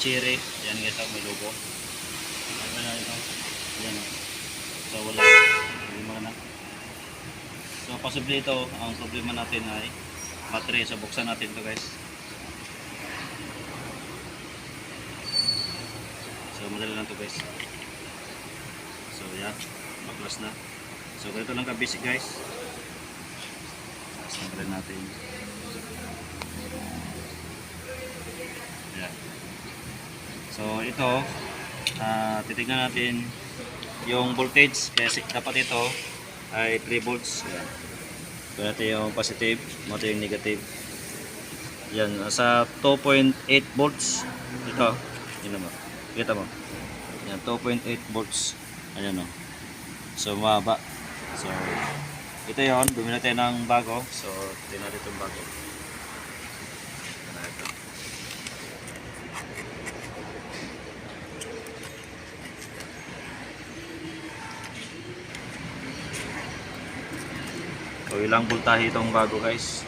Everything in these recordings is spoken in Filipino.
cherry. Yan guys, may logo. Ano na ito? Yan. So wala. Problema na. So possibly ito, ang problema natin ay battery. So buksan natin ito guys. So madali lang ito guys. So yan, baklas na. So ganito lang ka-basic guys. Siyempre natin. Yan. So ito, titignan natin yung voltage. Kasi dapat ito ay 3 volts. Yan. Ito yung positive, ito yung negative. Yan, sa 2.8 volts. Ito, yun naman. Kita mo. Yan, 2.8 volts. Ayan o. So, mababa. So, ito yun. Bumili tayo ng bago. So, tingnan natin itong bago. Ito. So, ilang voltahe itong bago guys.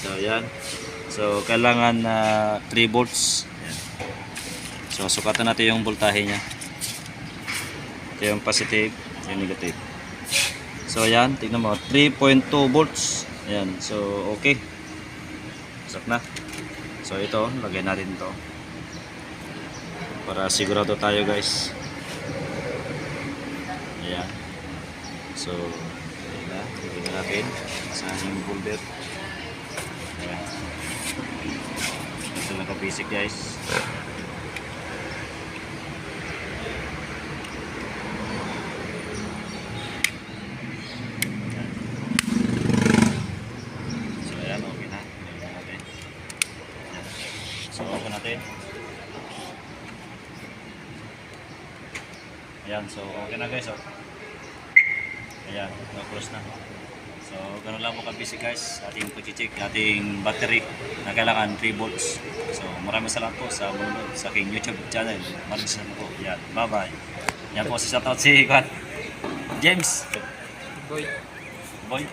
So, yan. So, kailangan 3 volts. Yan. So, sukatan natin yung voltahe niya. Ito yung positive, yung negative. So, yan. Tignan mo. 3.2 volts. Yan. So, okay. Sak na. So, ito. Lagay natin ito. Para sigurado tayo guys. Ayan. So, ayan na. Tignan natin. Saan yung voltage. Ayan. Ito lang ka-basic guys. So, open natin. Ayan, so okay na guys. Oh. Ayan, close na. So, gano'n lang po ka-busy guys. Ating pag-check, ating battery na kailangan 3 volts. So, maraming salamat po sa manonood sa aking YouTube channel. Maraming salamat po. Ayan, bye-bye. Yan po, shoutout si James. Boy. Boy.